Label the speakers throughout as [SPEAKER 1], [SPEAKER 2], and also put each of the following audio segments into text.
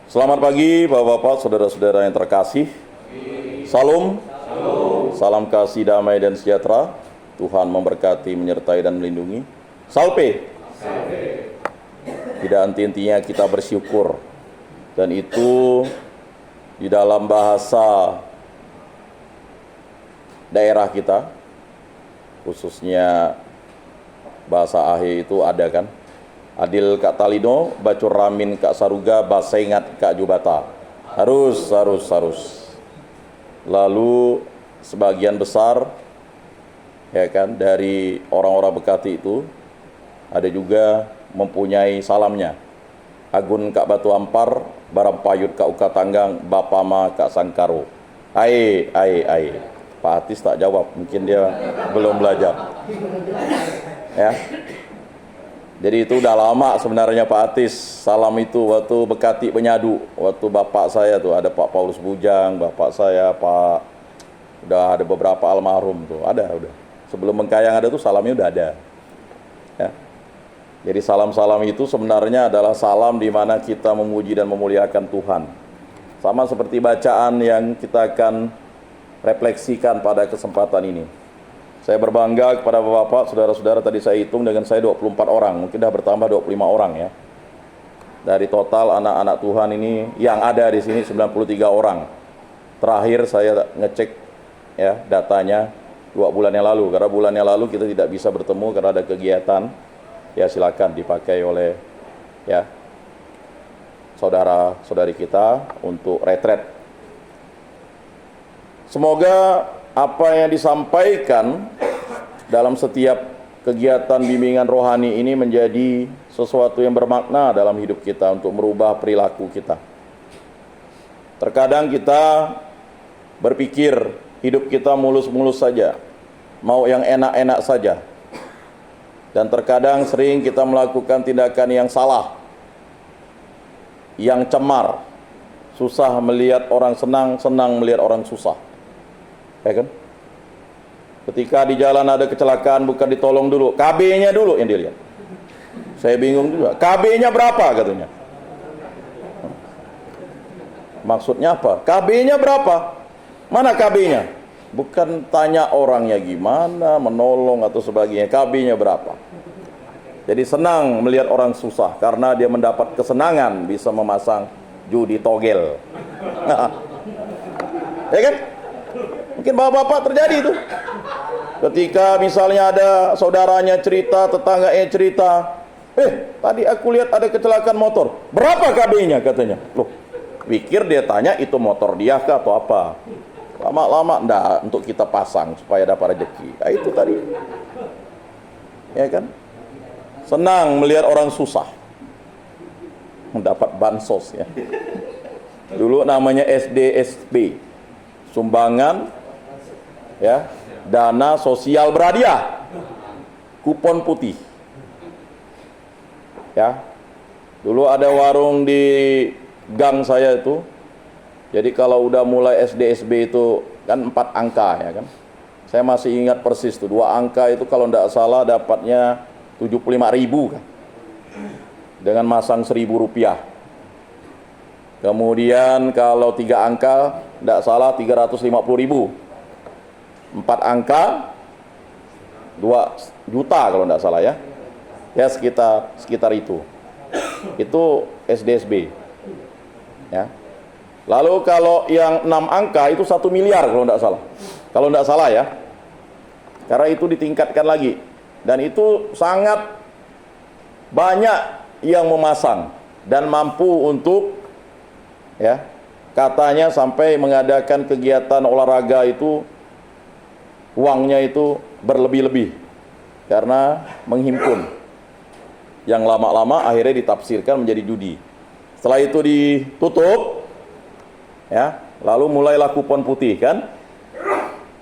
[SPEAKER 1] Selamat pagi Bapak-Bapak, saudara-saudara yang terkasih. Salam. Salam kasih, damai dan sejahtera. Tuhan memberkati, menyertai dan melindungi. Salve. Tidak henti-hentinya kita bersyukur. Dan itu di dalam bahasa daerah kita, khususnya bahasa Ahe itu ada kan? Adil Kak Talino, Bacur Ramin Kak Saruga, Basengat Kak Jubata. Harus. Lalu sebagian besar ya kan dari orang-orang Bekati itu ada juga mempunyai salamnya. Agun Kak Batu Ampar, Barampayut Kak Uka Tanggang, Bapama Kak Sangkaro. Ai. Pak Atis tak jawab, mungkin dia belum belajar. Ya. Jadi itu udah lama sebenarnya Pak Atis salam itu waktu Bekati Penyadu, waktu bapak saya tuh ada Pak Paulus Bujang, bapak saya Pak, udah ada beberapa almarhum tuh, udah. Sebelum Mengkayang ada tuh salamnya udah ada. Ya. Jadi salam-salam itu sebenarnya adalah salam di mana kita memuji dan memuliakan Tuhan. Sama seperti bacaan yang kita akan refleksikan pada kesempatan ini. Saya berbangga kepada Bapak, saudara-saudara, tadi saya hitung dengan saya 24 orang, mungkin dah bertambah 25 orang ya. Dari total anak-anak Tuhan ini yang ada di sini 93 orang. Terakhir saya ngecek ya datanya 2 bulan yang lalu, karena bulan yang lalu kita tidak bisa bertemu karena ada kegiatan. Ya silakan dipakai oleh ya saudara-saudari kita untuk retret. Semoga apa yang disampaikan dalam setiap kegiatan bimbingan rohani ini menjadi sesuatu yang bermakna dalam hidup kita untuk merubah perilaku kita. Terkadang kita berpikir hidup kita mulus-mulus saja, mau yang enak-enak saja. Dan terkadang sering kita melakukan tindakan yang salah, yang cemar, susah melihat orang senang, senang melihat orang susah. Ya kan? Ketika di jalan ada kecelakaan bukan ditolong dulu, KB-nya dulu yang dilihat. Saya bingung juga. KB-nya berapa katanya? Maksudnya apa? KB-nya berapa? Mana KB-nya? Bukan tanya orangnya gimana, menolong atau sebagainya. KB-nya berapa? Jadi senang melihat orang susah karena dia mendapat kesenangan bisa memasang judi togel. Ya kan? Mungkin bapak-bapak terjadi itu. Ketika misalnya ada saudaranya cerita, tetangganya cerita, tadi aku lihat ada kecelakaan motor. Berapa KB-nya katanya? Loh, pikir dia tanya itu motor dia kah atau apa? Lama-lama enggak, untuk kita pasang supaya dapat rezeki. Nah, itu tadi. Ya kan? Senang melihat orang susah. Mendapat bansos ya. Dulu namanya SDSB. Sumbangan ya, dana sosial berhadiah, kupon putih ya. Dulu ada warung di gang saya itu, jadi kalau udah mulai SDSB itu kan 4 angka ya kan. Saya masih ingat persis tuh 2 angka itu kalau tidak salah dapatnya 75.000 kan, dengan masang Rp1.000. Kemudian kalau 3 angka tidak salah 350.000. 4 angka 2 juta kalau tidak salah ya. Ya sekitar itu. Itu SDSB. Ya. Lalu kalau yang 6 angka itu 1 miliar kalau tidak salah. Kalau tidak salah ya. Karena itu ditingkatkan lagi. Dan itu sangat banyak yang memasang dan mampu untuk ya, katanya sampai mengadakan kegiatan olahraga itu uangnya itu berlebih-lebih karena menghimpun, yang lama-lama akhirnya ditafsirkan menjadi judi. Setelah itu ditutup ya, lalu mulailah kupon putih kan,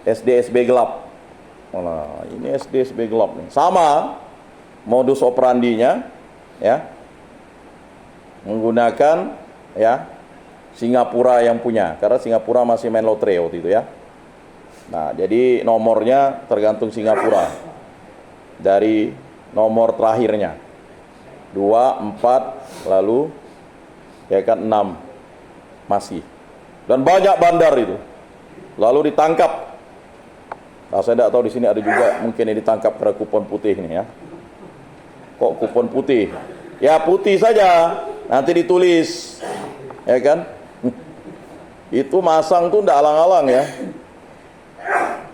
[SPEAKER 1] SDSB gelap. Nah, ini SDSB gelap nih. Sama modus operandinya ya, menggunakan ya Singapura yang punya, karena Singapura masih main lotre waktu itu ya. Nah, jadi nomornya tergantung Singapura dari nomor terakhirnya 2, 4, lalu ya kan 6. masih. Dan banyak bandar itu. Lalu ditangkap. Nah, saya tidak tahu di sini ada juga mungkin yang ditangkap pada kupon putih ini ya. Kok kupon putih? Ya putih saja. Nanti ditulis, ya kan? Itu masang tuh tidak alang-alang ya.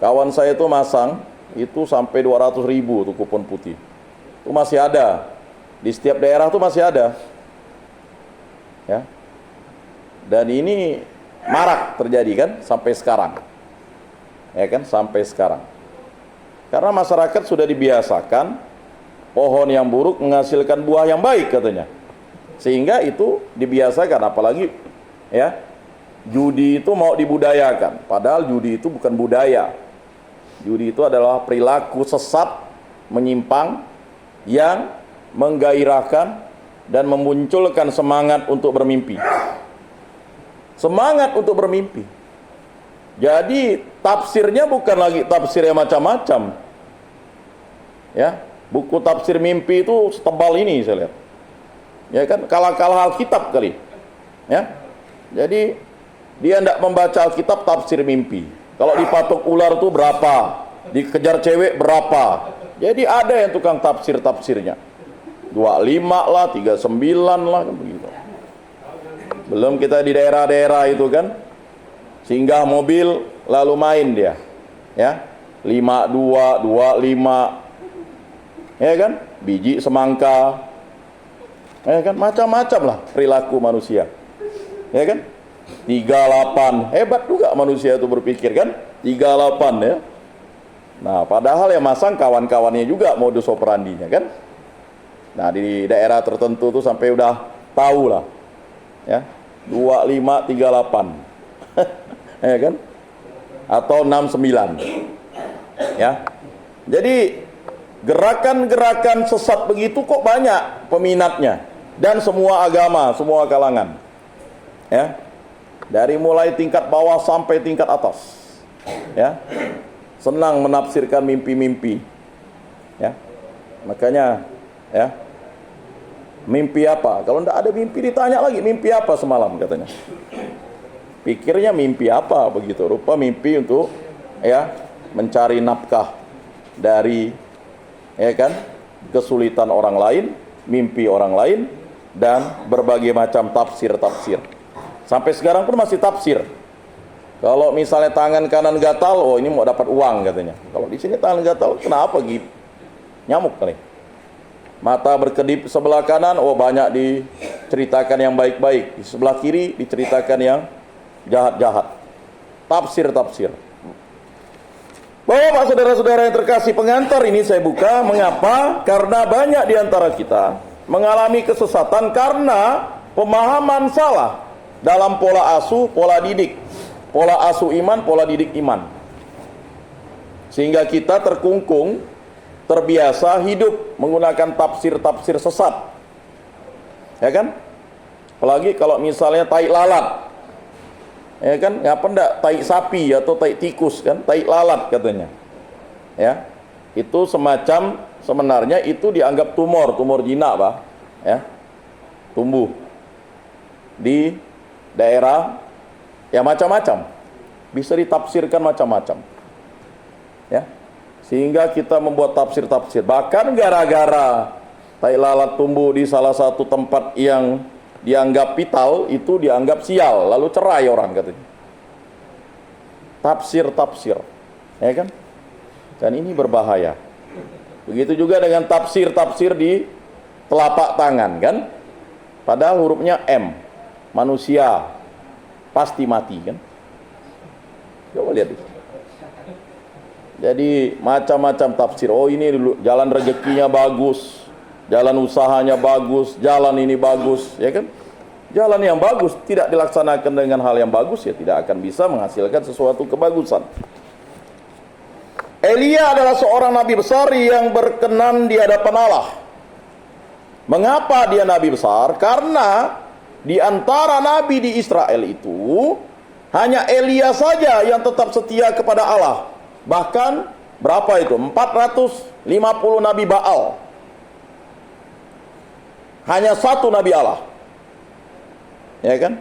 [SPEAKER 1] Kawan saya itu masang, itu sampai 200.000 tuh kupon putih. Itu masih ada. Di setiap daerah tuh masih ada. Ya. Dan ini marak terjadi kan sampai sekarang. Ya kan, sampai sekarang. Karena masyarakat sudah dibiasakan pohon yang buruk menghasilkan buah yang baik katanya. Sehingga itu dibiasakan, apalagi ya, judi itu mau dibudayakan. Padahal judi itu bukan budaya. Judi itu adalah perilaku sesat, menyimpang yang menggairahkan dan memunculkan semangat untuk bermimpi. Semangat untuk bermimpi. Jadi tafsirnya bukan lagi tafsir yang macam-macam. Ya, buku tafsir mimpi itu setebal ini saya lihat. Ya kan, kalah-kalah Alkitab kali. Ya. Jadi dia tidak membaca Alkitab tafsir mimpi. Kalau dipatok ular tuh berapa? Dikejar cewek berapa? Jadi ada yang tukang tafsir-tafsirnya. 25 lah, 39 lah kan begitu. Belum kita di daerah-daerah itu kan. Singgah mobil lalu main dia. Ya. 52, 25. Ya kan? Biji semangka. Ya kan, macam-macam lah perilaku manusia. Ya kan? 38. Hebat juga manusia itu berpikir kan? 38 ya. Nah, padahal yang masang kawan-kawannya juga modus operandinya kan? Nah, di daerah tertentu tuh sampai udah tahu lah. Ya. 25 38. Ya kan? Atau 69. Ya. Jadi gerakan-gerakan sesat begitu kok banyak peminatnya. Dan semua agama, semua kalangan. Ya. Dari mulai tingkat bawah sampai tingkat atas. Ya. Senang menafsirkan mimpi-mimpi. Ya. Makanya ya. Mimpi apa? Kalau tidak ada mimpi ditanya lagi, mimpi apa semalam katanya. Pikirnya mimpi apa begitu. Rupa mimpi untuk ya mencari nafkah dari ya kan kesulitan orang lain, mimpi orang lain, dan berbagai macam tafsir-tafsir. Sampai sekarang pun masih tafsir. Kalau misalnya tangan kanan gatal, oh ini mau dapat uang katanya. Kalau di sini tangan gatal, kenapa gitu? Nyamuk kali. Mata berkedip sebelah kanan, oh banyak diceritakan yang baik-baik. Di sebelah kiri diceritakan yang jahat-jahat. Tafsir-tafsir. Bapak, saudara-saudara yang terkasih, pengantar ini saya buka. Mengapa? Karena banyak di antara kita mengalami kesesatan karena pemahaman salah dalam pola asuh, pola didik. Pola asuh iman, pola didik iman. Sehingga kita terkungkung, terbiasa hidup menggunakan tafsir-tafsir sesat. Ya kan? Apalagi kalau misalnya tai lalat. Ya kan? Ngapa enggak tai sapi atau tai tikus kan? Tai lalat katanya. Ya. Itu semacam sebenarnya itu dianggap tumor jinak, Pak. Ya. Tumbuh di daerah ya macam-macam. Bisa ditafsirkan macam-macam. Ya. Sehingga kita membuat tafsir-tafsir. Bahkan gara-gara tai lalat tumbuh di salah satu tempat yang dianggap vital, itu dianggap sial, lalu cerai orang katanya. Tafsir-tafsir. Ya kan? Dan ini berbahaya. Begitu juga dengan tafsir-tafsir di telapak tangan kan? Padahal hurufnya M. Manusia pasti mati kan? Coba lihat itu. Jadi macam-macam tafsir. Oh ini dulu jalan rezekinya bagus, jalan usahanya bagus, jalan ini bagus, ya kan? Jalan yang bagus tidak dilaksanakan dengan hal yang bagus ya tidak akan bisa menghasilkan sesuatu kebagusan. Elia adalah seorang nabi besar yang berkenan di hadapan Allah. Mengapa dia nabi besar? Karena di antara nabi di Israel itu hanya Elia saja yang tetap setia kepada Allah. Bahkan berapa itu? 450 nabi Baal. Hanya satu nabi Allah. Ya kan?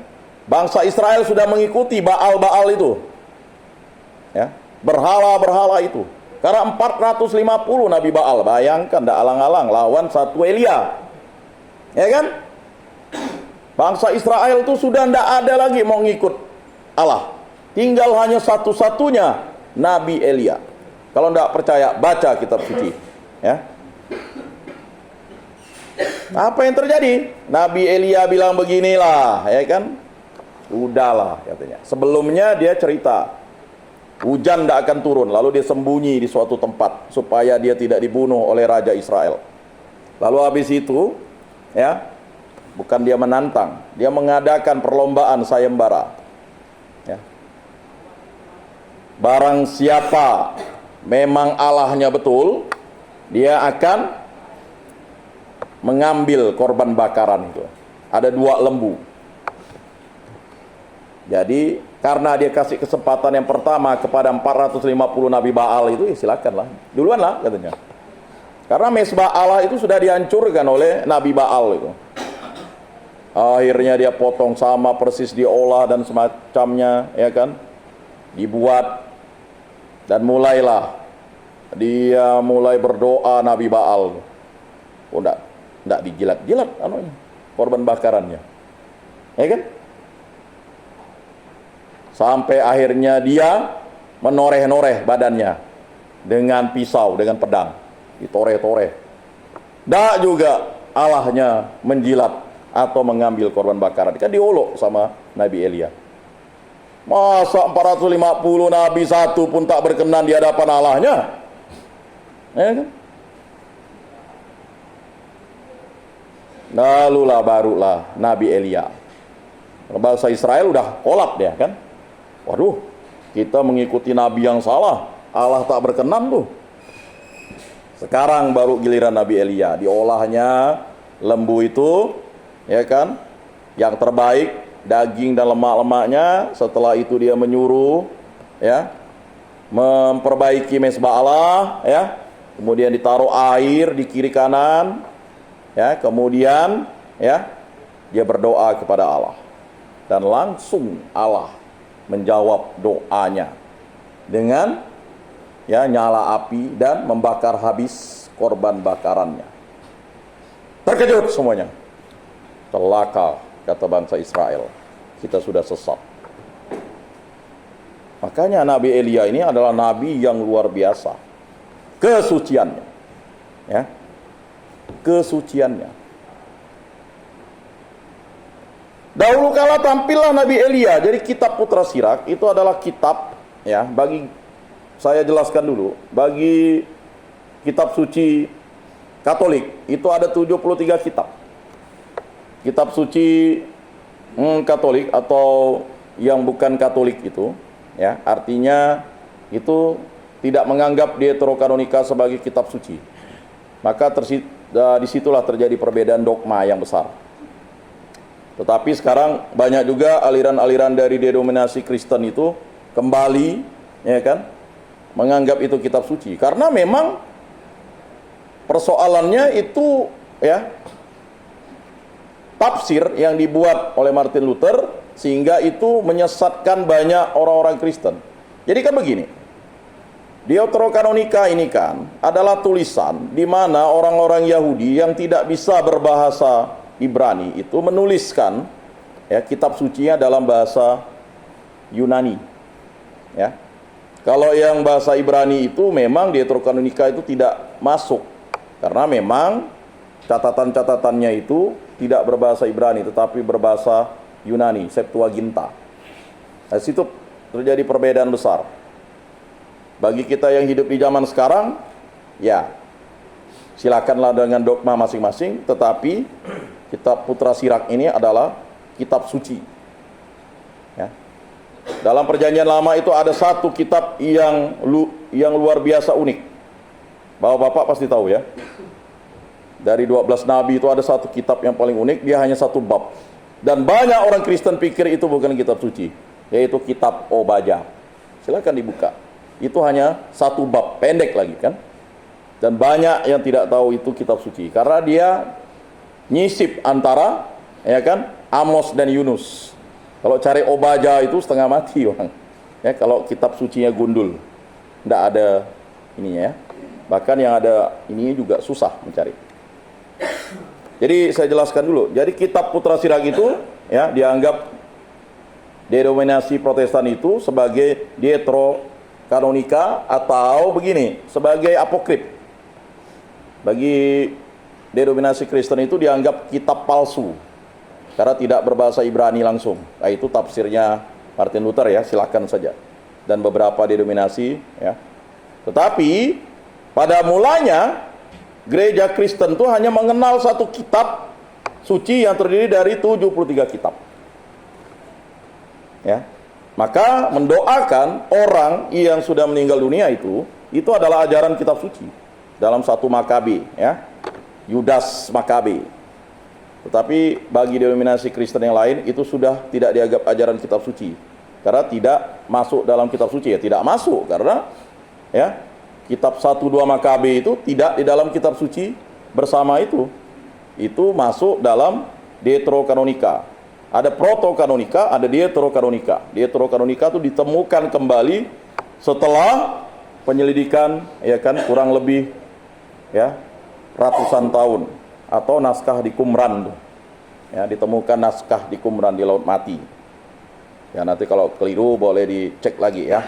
[SPEAKER 1] Bangsa Israel sudah mengikuti Baal-Baal itu. Ya, berhala-berhala itu. Karena 450 Nabi Baal, bayangkan, tidak alang-alang lawan satu Elia. Ya kan? Bangsa Israel itu sudah tidak ada lagi mau ngikut Allah. Tinggal hanya satu-satunya Nabi Elia. Kalau tidak percaya, baca kitab suci. Ya. Apa yang terjadi? Nabi Elia bilang beginilah, ya kan? Udahlah, katanya. Sebelumnya dia cerita, hujan tidak akan turun, lalu dia sembunyi di suatu tempat supaya dia tidak dibunuh oleh Raja Israel. Lalu habis itu, ya, bukan dia menantang, dia mengadakan perlombaan sayembara. Ya. Barang siapa memang Allahnya betul, dia akan mengambil korban bakaran itu. Ada 2 lembu. Jadi karena dia kasih kesempatan yang pertama kepada 450 Nabi Baal itu, ya silakanlah, duluanlah katanya. Karena mesbah Allah itu sudah dihancurkan oleh Nabi Baal itu. Akhirnya dia potong sama persis, diolah dan semacamnya, ya kan, dibuat, dan mulailah dia mulai berdoa Nabi Baal. Oh, enggak dijilat-jilat anunya, korban bakarannya, ya kan? Sampai akhirnya dia menoreh-noreh badannya dengan pisau, dengan pedang, ditoreh-toreh. Tidak juga Allahnya menjilat atau mengambil korban bakaran. Kan diolok sama Nabi Elia. Masa 450 Nabi satu pun tak berkenan di hadapan Allahnya? Ya kan? Lalulah barulah Nabi Elia. Bangsa Israel udah kolap dia kan. Waduh, kita mengikuti Nabi yang salah, Allah tak berkenan tuh. Sekarang baru giliran Nabi Elia, diolahnya lembu itu, ya kan, yang terbaik, daging dan lemak-lemaknya. Setelah itu dia menyuruh, ya, memperbaiki mesbah Allah, ya, kemudian ditaruh air di kiri kanan, ya, kemudian, ya, dia berdoa kepada Allah, dan langsung Allah menjawab doanya dengan, ya, nyala api dan membakar habis korban bakarannya. Terkejut semuanya. Celaka, kata bangsa Israel, kita sudah sesat. Makanya Nabi Elia ini adalah nabi yang luar biasa kesuciannya, ya, kesuciannya. Dahulu kala tampillah Nabi Elia. Jadi kitab Putra Sirak itu adalah kitab, ya, bagi saya jelaskan dulu, bagi kitab suci Katolik itu ada 73 kitab. Kitab suci Katolik atau yang bukan Katolik itu, ya, artinya itu tidak menganggap Deuterokanonika sebagai kitab suci. Maka disitulah terjadi perbedaan dogma yang besar. Tetapi sekarang banyak juga aliran-aliran dari denominasi Kristen itu kembali, ya kan, menganggap itu kitab suci. Karena memang persoalannya itu, ya, tafsir yang dibuat oleh Martin Luther, sehingga itu menyesatkan banyak orang-orang Kristen. Jadi kan begini, Deuterokanonika ini kan adalah tulisan di mana orang-orang Yahudi yang tidak bisa berbahasa Ibrani itu menuliskan, ya, kitab sucinya dalam bahasa Yunani, ya. Kalau yang bahasa Ibrani itu memang Deuterokanonika itu tidak masuk, karena memang catatan-catatannya itu tidak berbahasa Ibrani tetapi berbahasa Yunani, Septuaginta. Nah, situ terjadi perbedaan besar. Bagi kita yang hidup di zaman sekarang, ya, silakanlah dengan dogma masing-masing, tetapi kitab Putra Sirak ini adalah kitab suci, ya. Dalam perjanjian lama itu ada satu kitab yang luar biasa unik. Bapak-bapak pasti tahu, ya. Dari 12 nabi itu ada satu kitab yang paling unik, dia hanya satu bab. Dan banyak orang Kristen pikir itu bukan kitab suci, yaitu kitab Obadya. Silakan dibuka. Itu hanya satu bab, pendek lagi kan. Dan banyak yang tidak tahu itu kitab suci karena dia nyisip antara, ya kan, Amos dan Yunus. Kalau cari obaja itu setengah mati orang. Ya, kalau kitab sucinya gundul, tidak ada ininya ya. Bahkan yang ada ini juga susah mencari. Jadi saya jelaskan dulu. Jadi kitab Putra Sirak itu ya dianggap denominasi Protestan itu sebagai Deuterokanonika atau begini, sebagai apokrif. Bagi denominasi Kristen itu dianggap kitab palsu karena tidak berbahasa Ibrani langsung. Nah, itu tafsirnya Martin Luther ya, silakan saja. Dan beberapa denominasi ya. Tetapi pada mulanya gereja Kristen itu hanya mengenal satu kitab suci yang terdiri dari 73 kitab. Ya. Maka mendoakan orang yang sudah meninggal dunia itu adalah ajaran kitab suci dalam satu Makabe ya. Yudas Makabe. Tetapi bagi denominasi Kristen yang lain itu sudah tidak dianggap ajaran kitab suci. Karena tidak masuk dalam kitab suci ya, tidak masuk karena ya kitab 1-2 Makabe itu tidak di dalam kitab suci bersama itu. Itu masuk dalam Deuterokanonika. Ada Protokanonika, ada Deuterokanonika. Deuterokanonika itu ditemukan kembali setelah penyelidikan ya kan kurang lebih ya ratusan tahun, atau naskah di Qumran. Ya, ditemukan naskah di Qumran di Laut Mati. Ya, nanti kalau keliru boleh dicek lagi ya.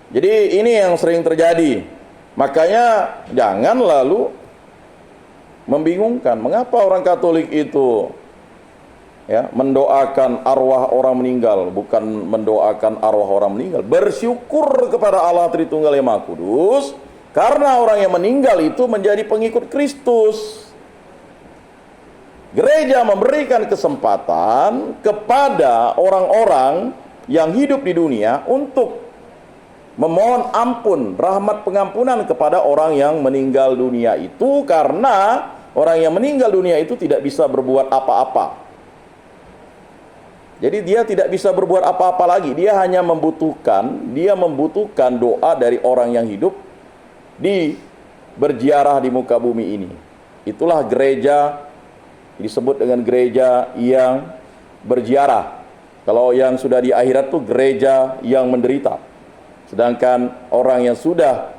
[SPEAKER 1] Jadi ini yang sering terjadi. Makanya jangan lalu membingungkan. Mengapa orang Katolik itu ya mendoakan arwah orang meninggal, bukan mendoakan arwah orang meninggal. Bersyukur kepada Allah Tritunggal yang Maha Kudus karena orang yang meninggal itu menjadi pengikut Kristus. Gereja memberikan kesempatan kepada orang-orang yang hidup di dunia untuk memohon ampun, rahmat pengampunan kepada orang yang meninggal dunia itu, karena orang yang meninggal dunia itu tidak bisa berbuat apa-apa. Jadi dia tidak bisa berbuat apa-apa lagi. Dia hanya membutuhkan doa dari orang yang hidup berziarah di muka bumi ini. Itulah gereja disebut dengan gereja yang berziarah. Kalau yang sudah di akhirat itu gereja yang menderita. Sedangkan orang yang sudah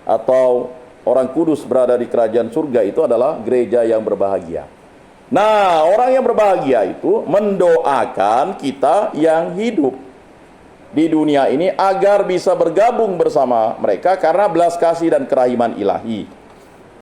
[SPEAKER 1] atau orang kudus berada di kerajaan surga itu adalah gereja yang berbahagia. Nah, orang yang berbahagia itu mendoakan kita yang hidup di dunia ini agar bisa bergabung bersama mereka karena belas kasih dan kerahiman ilahi.